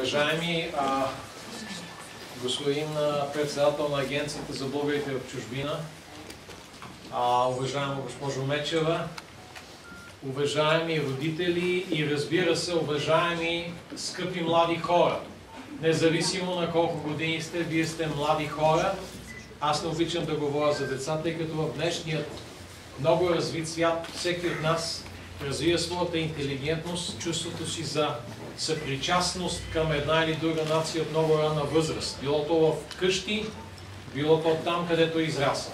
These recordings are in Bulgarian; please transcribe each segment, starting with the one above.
Уважаеми господин председател на Агенцията за българите в чужбина, уважаема госпожо Мечева, уважаеми родители и, разбира се, уважаеми скъпи млади хора. Независимо на колко години сте, вие сте млади хора. Аз не обичам да говоря за деца, тъй като в днешният много развит свят всеки от нас развива своята интелигентност, чувството си за съпричастност към една или друга нация от много ранна възраст. Било то в къщи, било то там, където е израсъл.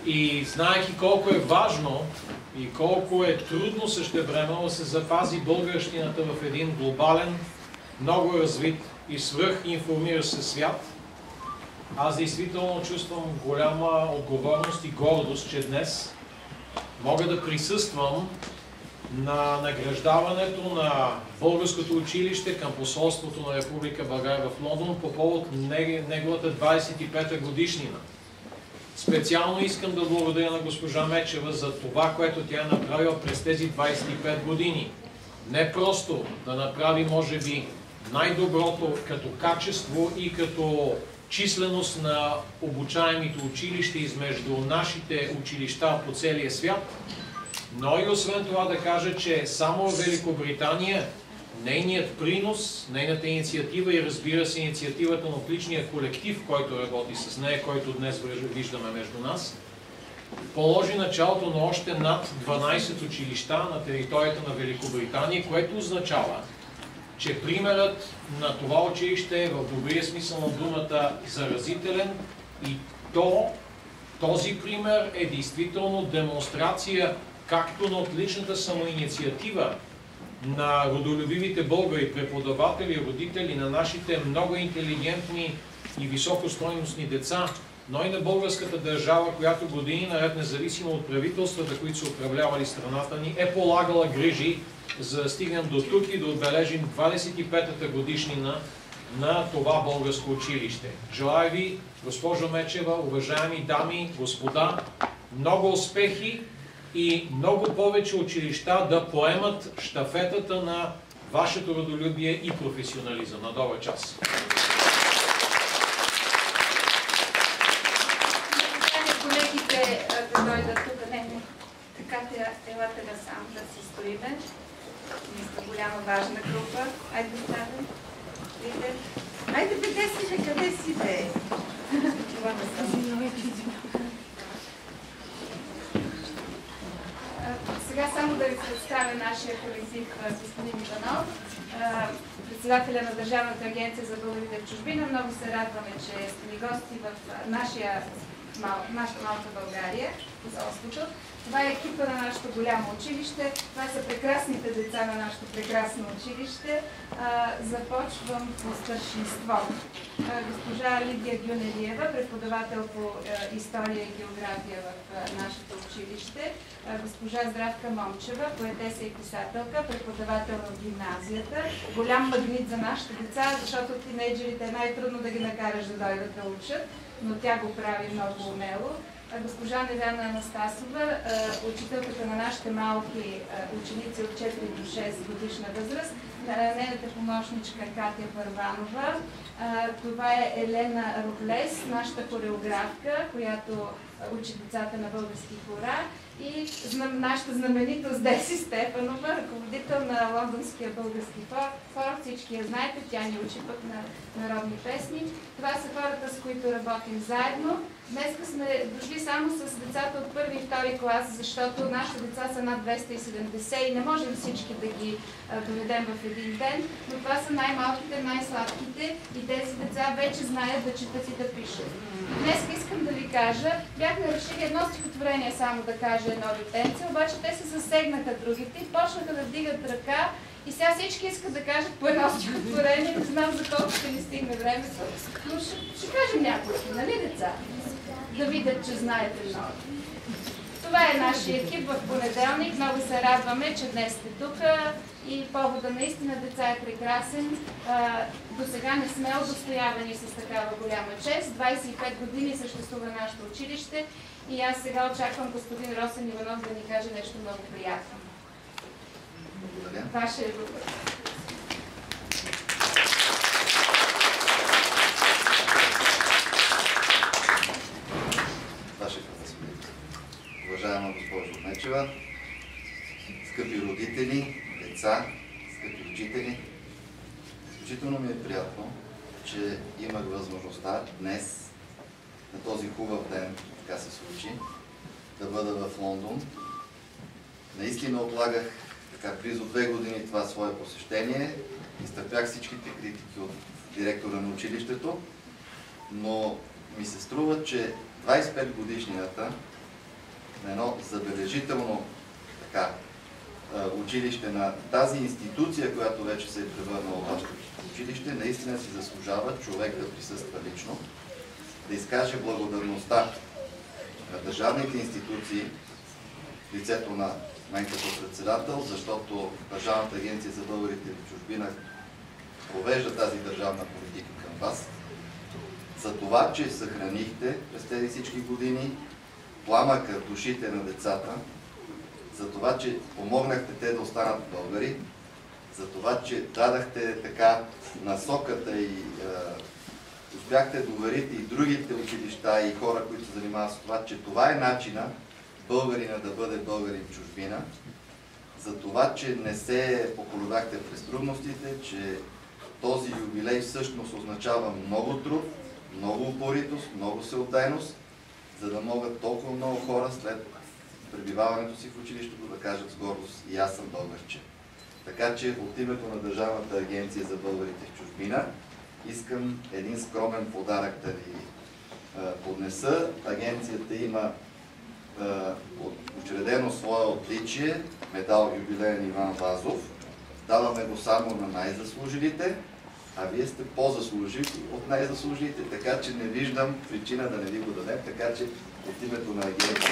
И знаейки колко е важно и колко е трудно същевременно да се запази българщината в един глобален, много развит и свръхинформиращ се свят, аз действително чувствам голяма отговорност и гордост, че днес мога да присъствам на награждаването на Българското училище към посолството на Република България в Лондон по повод неговата 25-та годишнина. Специално искам да благодаря на госпожа Мечева за това, което тя е направила през тези 25 години. Не просто да направи, може би, най-доброто като качество и като численост на обучаемите училища измежду нашите училища по целия свят, но и освен това да кажа, че само в Великобритания нейният принос, нейната инициатива и, разбира се, инициативата на отличния колектив, който работи с нея, който днес виждаме между нас, положи началото на още над 12 училища на територията на Великобритания, което означава, че примерът на това училище е в добрия смисъл на думата заразителен и този пример е действително демонстрация както на отличната самоинициатива на родолюбивите българи, преподаватели, родители, на нашите много интелигентни и високостойностни деца, но и на българската държава, която години наред, независимо от правителствата, които са управлявали страната ни, е полагала грижи за да стигнем до тук и да отбележим 25-та годишнина на това българско училище. Желая ви, госпожо Мечева, уважаеми дами, господа, много успехи и много повече училища да поемат щафетата на вашето родолюбие и професионализъм. На добър час! Колегите да дойдат тук, така елате насам да си стоиме. Мисля, голяма важна група. Айде да ставим. Айде бе, къде си бе? Това не съм. Сега само да ви представя нашия колектив господин Иванов, председателя на Държавната агенция за българите в чужбина. Много се радваме, че сте ни гости в нашата малка България, посолството. Това е екипа на нашето голямо училище. Това са прекрасните деца на нашето прекрасно училище. Започвам по старшинство. Госпожа Лидия Гюнелиева, преподавател по история и география в нашето училище. Госпожа Здравка Момчева, поетеса и писателка, преподавател в гимназията. Голям магнит за нашите деца, защото тинейджерите е най-трудно да ги накараш да дойдат да учат, но тя го прави много умело. Госпожа Невяна Анастасова, учителката на нашите малки ученици от 4 до 6 годишна възраст, нейната помощничка Катя Първанова. Това е Елена Роблес, нашата хореографка, която учи децата на български хора, и нашата знаменитост Деси Стефанова, ръководител на Лондонския български хор. Всички я знаете, тя ни учи пък на народни песни. Това са хората, с които работим заедно. Днеска сме дошли само с децата от първи и втори клас, защото нашите деца са над 270 и не можем всички да ги доведем в един ден, но това са най-малките, най-сладките и тези деца вече знаят да четат и да пишат. Днес искам да ви кажа, бяхме решили едно стихотворение само да каже едно детенце, обаче те се засегнаха другите и почнаха да вдигат ръка и сега всички искат да кажат по едно стихотворение, не знам за колко ще ни стигне времето, но ще кажем няколко, нали деца? Да видят, че знаете много. Това е нашия екип в понеделник. Много се радваме, че днес сте тук и повода наистина деца е прекрасен. До сега не сме удостоявани с такава голяма чест. 25 години съществува нашето училище и аз сега очаквам господин Росен Иванов да ни каже нещо много приятно. Благодаря. Ваше е благодаря. деца, скъпи учители, изключително ми е приятно, че имах възможността днес, на този хубав ден, така се случи, да бъда в Лондон. Наистина отлагах така близо 2 години това свое посещение. Изтърпях всичките критики от директора на училището, но ми се струва, че 25 годишнината на едно забележително така, училище, на тази институция, която вече се е превърнала в вашето училище, наистина си заслужава човек да присъства лично, да изкаже благодарността на държавните институции в лицето на мен като председател, защото Държавната агенция за българите в чужбина провежда тази държавна политика към вас, за това, че съхранихте през тези всички години пламъка в душите на децата, за това, че помогнахте те да останат българи, за това, че дадахте така насоката и успяхте да уверите и другите училища и хора, които се занимават с това, че това е начина българина да бъде българин в чужбина, за това, че не се поколебахте през трудностите, че този юбилей всъщност означава много труд, много упоритост, много всеотдайност, за да могат толкова много хора след пребиваването си в училището да кажат с гордост: и аз съм българче. Така че от името на Държавната агенция за българите в чужбина искам един скромен подарък да ви поднеса. Агенцията има учредено свое отличие, медал юбилеен Иван Вазов. Даваме го само на най-заслужилите, а вие сте по-заслужили от най-заслужилите, така че не виждам причина да не ви го дадем, така че от името на агенцията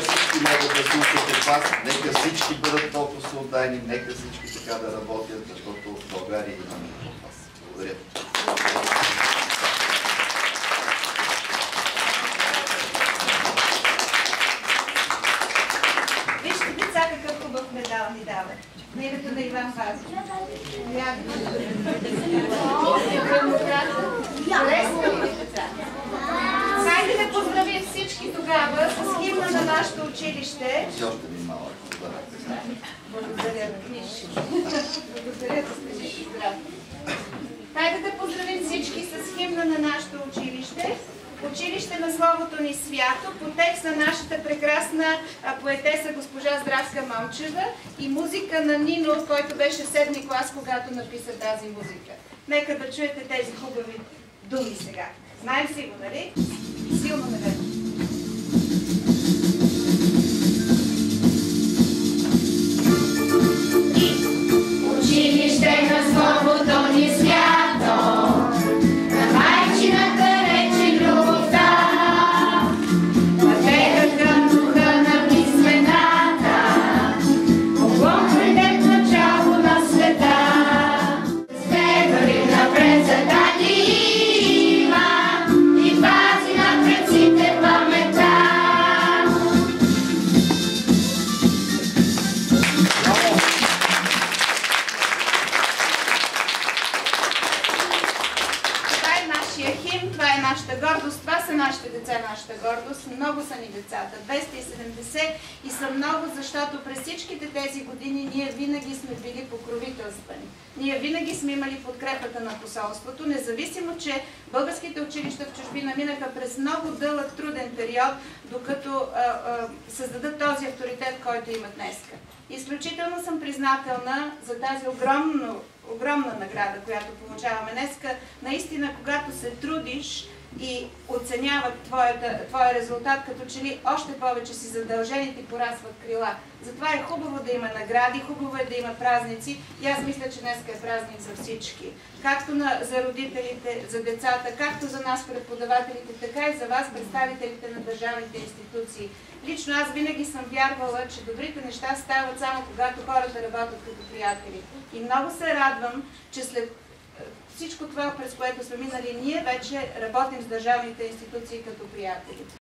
всички могат да слушат от вас, нека всички бъдат толкова всеотдайни, нека всички така да работят, защото в България има нужда от вас. Благодаря. Вижте, деца, какъв хубав медал ни дават. На името на Иван Вазов. Хайде да поздравим всички тогава с химна на нашето училище. Благодаря, Миши. Благодаря, да сте живи и здрави. Хайде да поздравим всички с химна на нашето училище. Училище на Словото ни свято, по текст на нашата прекрасна поетеса госпожа Здравска Момчева и музика на Нино, който беше 7-ми клас, когато написа тази музика. Нека да чуете тези хубави думи сега. Знаем си го, нали? Силно наведно. Училище на Словото ни свято, на майчината рече любовта, пътека към духа на писмената, поклон придет начало на света. Сме върви напред, за да ни има и пази на предците паметта. Това е нашата гордост, това са нашите деца, нашата гордост. Много са ни децата, 270 и са много, защото през всичките тези години ние винаги сме били покровителствани. Ние винаги сме имали подкрепата на посолството, независимо, че българските училища в чужбина минаха през много дълъг труден период, докато създадат този авторитет, който има днеска. Изключително съм признателна за тази огромна награда, която получаваме днеска. Наистина, когато се трудиш и оценяват твоя резултат, като че ли още повече си задължен и ти порасват крила. Затова е хубаво да има награди, хубаво е да има празници и аз мисля, че днеска е празник за всички. Както за родителите, за децата, както за нас преподавателите, така и за вас, представителите на държавните институции. Лично аз винаги съм вярвала, че добрите неща стават само когато хората работят като приятели. И много се радвам, че след всичко това, през което сме минали, ние вече работим с държавните институции като приятели.